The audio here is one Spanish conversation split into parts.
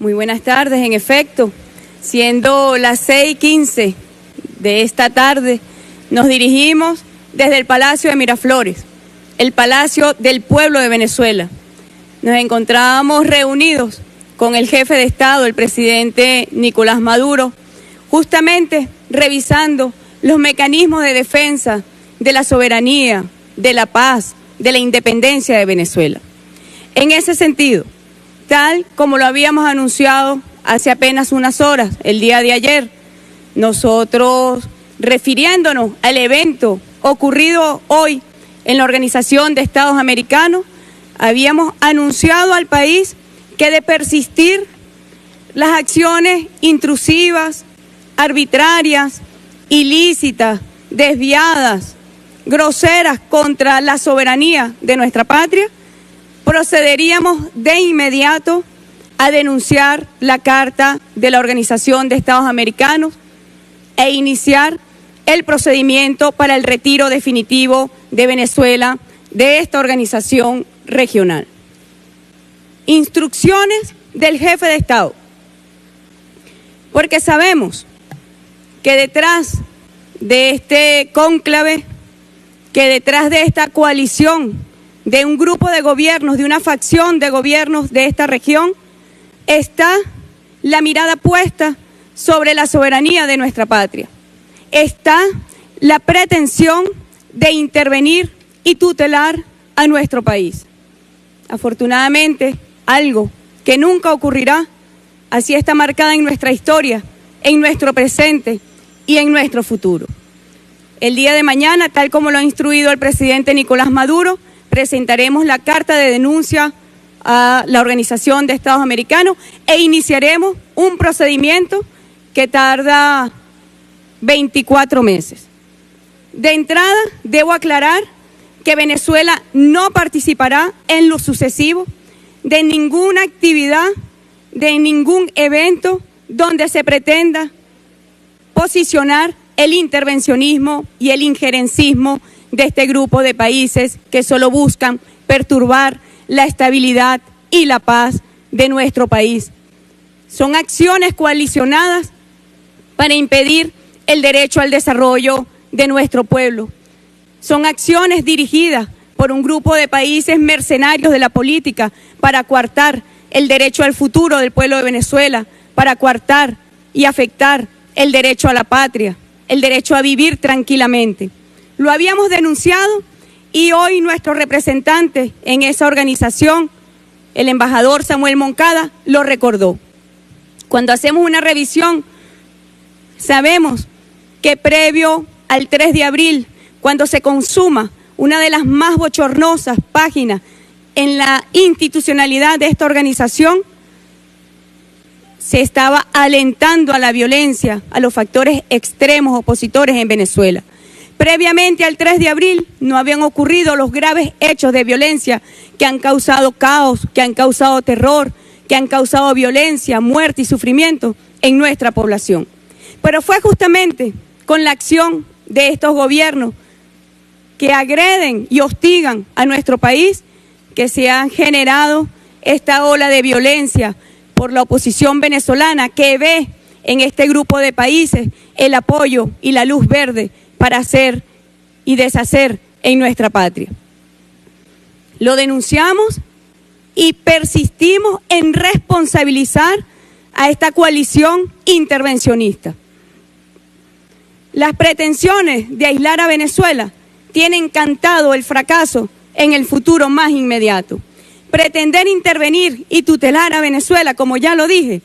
Muy buenas tardes. En efecto, siendo las 6:15 de esta tarde, nos dirigimos desde el Palacio de Miraflores, el Palacio del Pueblo de Venezuela. Nos encontrábamos reunidos con el jefe de Estado, el presidente Nicolás Maduro, justamente revisando los mecanismos de defensa de la soberanía, de la paz, de la independencia de Venezuela. En ese sentido, tal como lo habíamos anunciado hace apenas unas horas, el día de ayer, nosotros, refiriéndonos al evento ocurrido hoy en la Organización de Estados Americanos, habíamos anunciado al país que de persistir las acciones intrusivas, arbitrarias, ilícitas, desviadas, groseras contra la soberanía de nuestra patria, procederíamos de inmediato a denunciar la Carta de la Organización de Estados Americanos e iniciar el procedimiento para el retiro definitivo de Venezuela de esta organización regional. Instrucciones del jefe de Estado, porque sabemos que detrás de este cónclave, que detrás de esta coalición, de un grupo de gobiernos, de una facción de gobiernos de esta región, está la mirada puesta sobre la soberanía de nuestra patria. Está la pretensión de intervenir y tutelar a nuestro país. Afortunadamente, algo que nunca ocurrirá, así está marcada en nuestra historia, en nuestro presente y en nuestro futuro. El día de mañana, tal como lo ha instruido el presidente Nicolás Maduro, presentaremos la carta de denuncia a la Organización de Estados Americanos e iniciaremos un procedimiento que tarda 24 meses. De entrada, debo aclarar que Venezuela no participará en lo sucesivo de ninguna actividad, de ningún evento donde se pretenda posicionar el intervencionismo y el injerencismo de este grupo de países que solo buscan perturbar la estabilidad y la paz de nuestro país. Son acciones coalicionadas para impedir el derecho al desarrollo de nuestro pueblo. Son acciones dirigidas por un grupo de países mercenarios de la política para coartar el derecho al futuro del pueblo de Venezuela, para coartar y afectar el derecho a la patria, el derecho a vivir tranquilamente. Lo habíamos denunciado y hoy nuestro representante en esa organización, el embajador Samuel Moncada, lo recordó. Cuando hacemos una revisión, sabemos que previo al 3 de abril, cuando se consuma una de las más bochornosas páginas en la institucionalidad de esta organización, se estaba alentando a la violencia, a los factores extremos opositores en Venezuela. Previamente al 3 de abril no habían ocurrido los graves hechos de violencia que han causado caos, que han causado terror, que han causado violencia, muerte y sufrimiento en nuestra población. Pero fue justamente con la acción de estos gobiernos que agreden y hostigan a nuestro país que se ha generado esta ola de violencia por la oposición venezolana que ve en este grupo de países el apoyo y la luz verde para hacer y deshacer en nuestra patria. Lo denunciamos y persistimos en responsabilizar a esta coalición intervencionista. Las pretensiones de aislar a Venezuela tienen cantado el fracaso en el futuro más inmediato. Pretender intervenir y tutelar a Venezuela, como ya lo dije,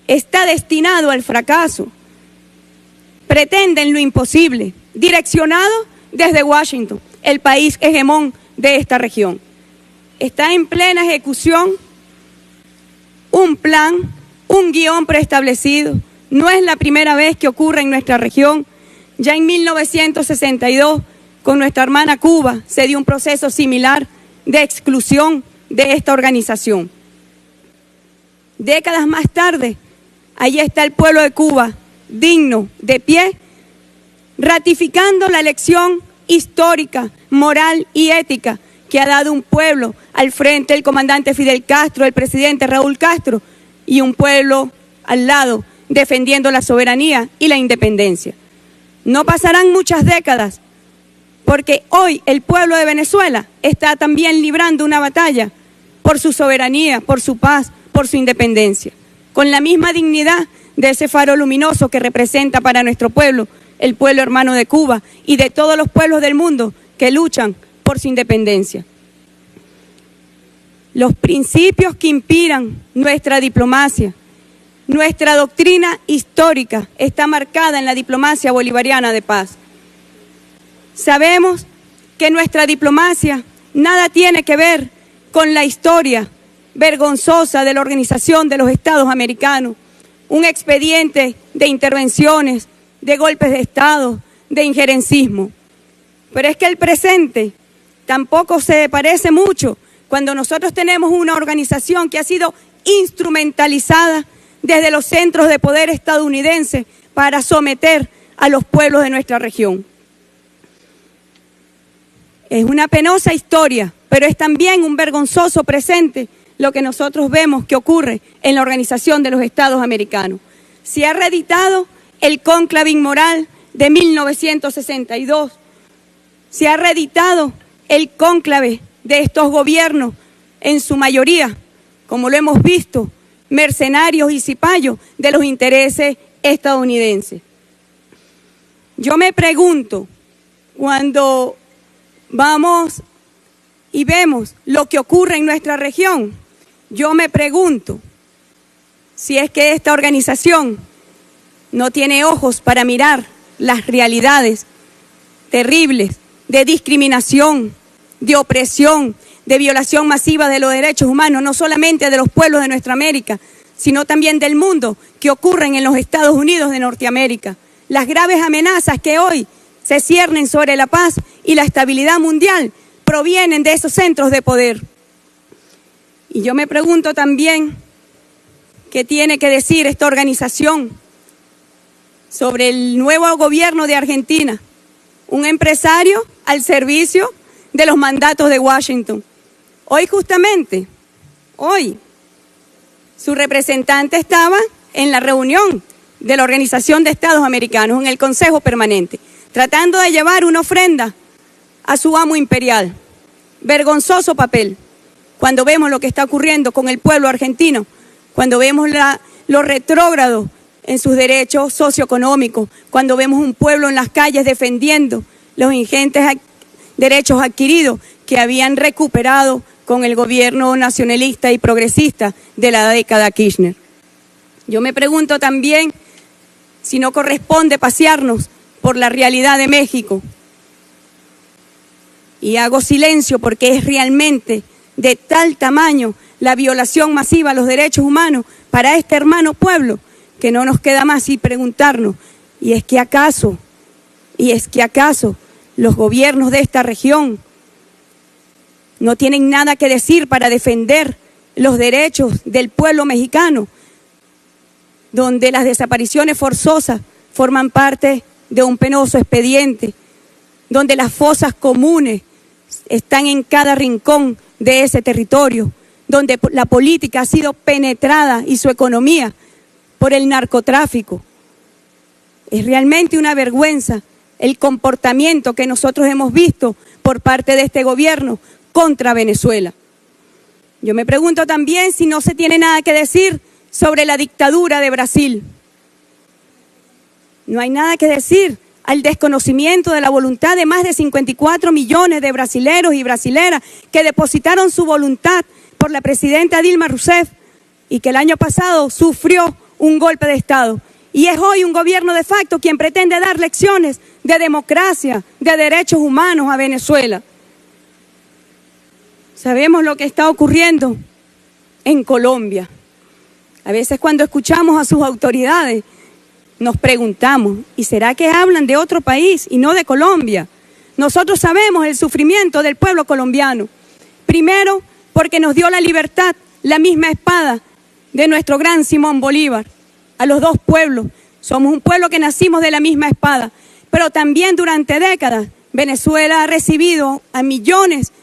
está destinado al fracaso. Pretenden lo imposible, direccionado desde Washington, el país hegemón de esta región. Está en plena ejecución un plan, un guión preestablecido. No es la primera vez que ocurre en nuestra región. Ya en 1962, con nuestra hermana Cuba, se dio un proceso similar de exclusión de esta organización. Décadas más tarde, allí está el pueblo de Cuba, digno, de pie, ratificando la lección histórica, moral y ética que ha dado un pueblo al frente del comandante Fidel Castro, el presidente Raúl Castro, y un pueblo al lado defendiendo la soberanía y la independencia. No pasarán muchas décadas porque hoy el pueblo de Venezuela está también librando una batalla por su soberanía, por su paz, por su independencia, con la misma dignidad de ese faro luminoso que representa para nuestro pueblo, el pueblo hermano de Cuba y de todos los pueblos del mundo que luchan por su independencia. Los principios que inspiran nuestra diplomacia, nuestra doctrina histórica está marcada en la diplomacia bolivariana de paz. Sabemos que nuestra diplomacia nada tiene que ver con la historia vergonzosa de la Organización de los Estados Americanos, un expediente de intervenciones, de golpes de Estado, de injerencismo. Pero es que el presente tampoco se parece mucho cuando nosotros tenemos una organización que ha sido instrumentalizada desde los centros de poder estadounidenses para someter a los pueblos de nuestra región. Es una penosa historia, pero es también un vergonzoso presente lo que nosotros vemos que ocurre en la Organización de los Estados Americanos. Se ha reeditado el cónclave inmoral de 1962, se ha reeditado el cónclave de estos gobiernos, en su mayoría, como lo hemos visto, mercenarios y cipayos de los intereses estadounidenses. Yo me pregunto, cuando vamos y vemos lo que ocurre en nuestra región, yo me pregunto si es que esta organización no tiene ojos para mirar las realidades terribles de discriminación, de opresión, de violación masiva de los derechos humanos, no solamente de los pueblos de nuestra América, sino también del mundo, que ocurren en los Estados Unidos de Norteamérica. Las graves amenazas que hoy se ciernen sobre la paz y la estabilidad mundial provienen de esos centros de poder. Y yo me pregunto también, ¿qué tiene que decir esta organización sobre el nuevo gobierno de Argentina? Un empresario al servicio de los mandatos de Washington. Hoy justamente, su representante estaba en la reunión de la Organización de Estados Americanos, en el Consejo Permanente, tratando de llevar una ofrenda a su amo imperial. Vergonzoso papel, cuando vemos lo que está ocurriendo con el pueblo argentino, cuando vemos lo retrógrado en sus derechos socioeconómicos, cuando vemos un pueblo en las calles defendiendo los ingentes derechos adquiridos que habían recuperado con el gobierno nacionalista y progresista de la década Kirchner. Yo me pregunto también si no corresponde pasearnos por la realidad de México. Y hago silencio porque es realmente de tal tamaño la violación masiva a los derechos humanos para este hermano pueblo que no nos queda más y preguntarnos, ¿y es que acaso los gobiernos de esta región no tienen nada que decir para defender los derechos del pueblo mexicano, donde las desapariciones forzosas forman parte de un penoso expediente, donde las fosas comunes están en cada rincón de ese territorio, donde la política ha sido penetrada y su economía por el narcotráfico? Es realmente una vergüenza el comportamiento que nosotros hemos visto por parte de este gobierno contra Venezuela. Yo me pregunto también si no se tiene nada que decir sobre la dictadura de Brasil. No hay nada que decir al desconocimiento de la voluntad de más de 54 millones de brasileros y brasileras que depositaron su voluntad por la presidenta Dilma Rousseff y que el año pasado sufrió un golpe de Estado. Y es hoy un gobierno de facto quien pretende dar lecciones de democracia, de derechos humanos a Venezuela. Sabemos lo que está ocurriendo en Colombia. A veces cuando escuchamos a sus autoridades nos preguntamos, ¿y será que hablan de otro país y no de Colombia? Nosotros sabemos el sufrimiento del pueblo colombiano. Primero, porque nos dio la libertad, la misma espada de nuestro gran Simón Bolívar. A los dos pueblos, somos un pueblo que nacimos de la misma espada, pero también durante décadas Venezuela ha recibido a millones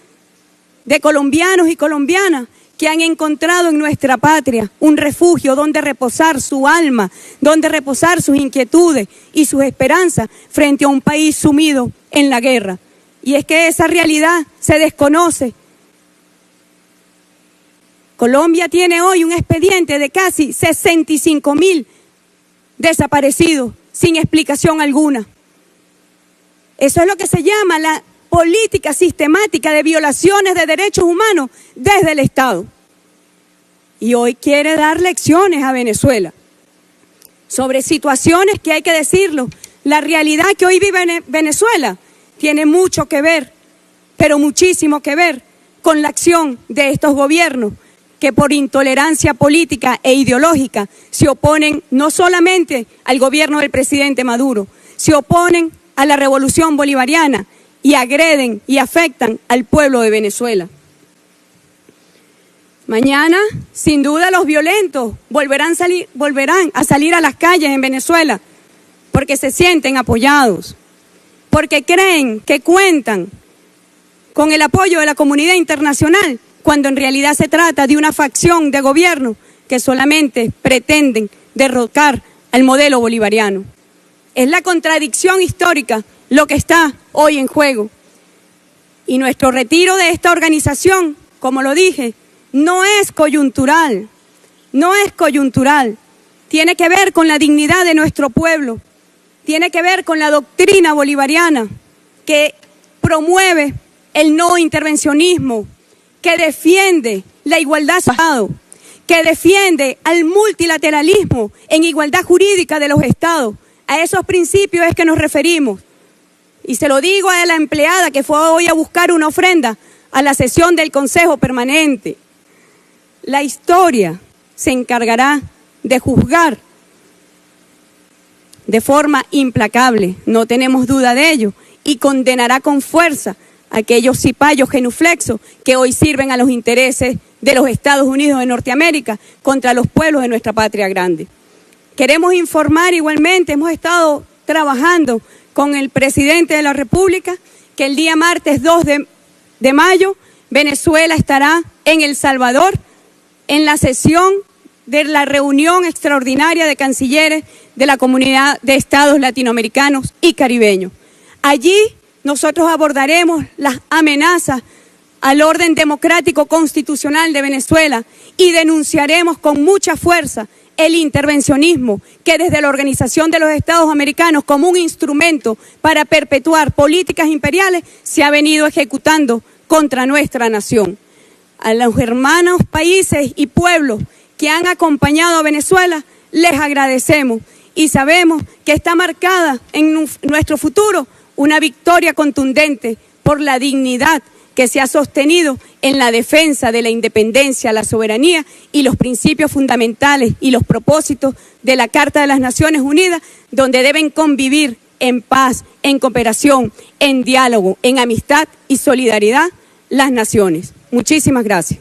de colombianos y colombianas que han encontrado en nuestra patria un refugio donde reposar su alma, donde reposar sus inquietudes y sus esperanzas frente a un país sumido en la guerra. Y es que esa realidad se desconoce. Colombia tiene hoy un expediente de casi 65.000 desaparecidos sin explicación alguna. Eso es lo que se llama la política sistemática de violaciones de derechos humanos desde el Estado. Y hoy quiere dar lecciones a Venezuela sobre situaciones que, hay que decirlo, la realidad que hoy vive Venezuela tiene mucho que ver, pero muchísimo que ver con la acción de estos gobiernos que por intolerancia política e ideológica se oponen no solamente al gobierno del presidente Maduro, se oponen a la revolución bolivariana y agreden y afectan al pueblo de Venezuela. Mañana, sin duda, los violentos volverán a salir a las calles en Venezuela porque se sienten apoyados, porque creen que cuentan con el apoyo de la comunidad internacional, cuando en realidad se trata de una facción de gobierno que solamente pretenden derrocar al modelo bolivariano. Es la contradicción histórica lo que está hoy en juego. Y nuestro retiro de esta organización, como lo dije, no es coyuntural, no es coyuntural. Tiene que ver con la dignidad de nuestro pueblo, tiene que ver con la doctrina bolivariana que promueve el no intervencionismo, que defiende la igualdad social, que defiende al multilateralismo en igualdad jurídica de los estados. A esos principios es que nos referimos. Y se lo digo a la empleada que fue hoy a buscar una ofrenda a la sesión del Consejo Permanente. La historia se encargará de juzgar de forma implacable, no tenemos duda de ello, y condenará con fuerza a aquellos cipayos genuflexos que hoy sirven a los intereses de los Estados Unidos de Norteamérica contra los pueblos de nuestra patria grande. Queremos informar igualmente, hemos estado trabajando con el presidente de la República, que el día martes 2 de mayo Venezuela estará en El Salvador en la sesión de la reunión extraordinaria de cancilleres de la Comunidad de Estados Latinoamericanos y Caribeños. Allí nosotros abordaremos las amenazas al orden democrático constitucional de Venezuela y denunciaremos con mucha fuerza el intervencionismo que desde la Organización de los Estados Americanos, como un instrumento para perpetuar políticas imperiales, se ha venido ejecutando contra nuestra nación. A los hermanos países y pueblos que han acompañado a Venezuela, les agradecemos y sabemos que está marcada en nuestro futuro una victoria contundente por la dignidad que se ha sostenido en la defensa de la independencia, la soberanía y los principios fundamentales y los propósitos de la Carta de las Naciones Unidas, donde deben convivir en paz, en cooperación, en diálogo, en amistad y solidaridad las naciones. Muchísimas gracias.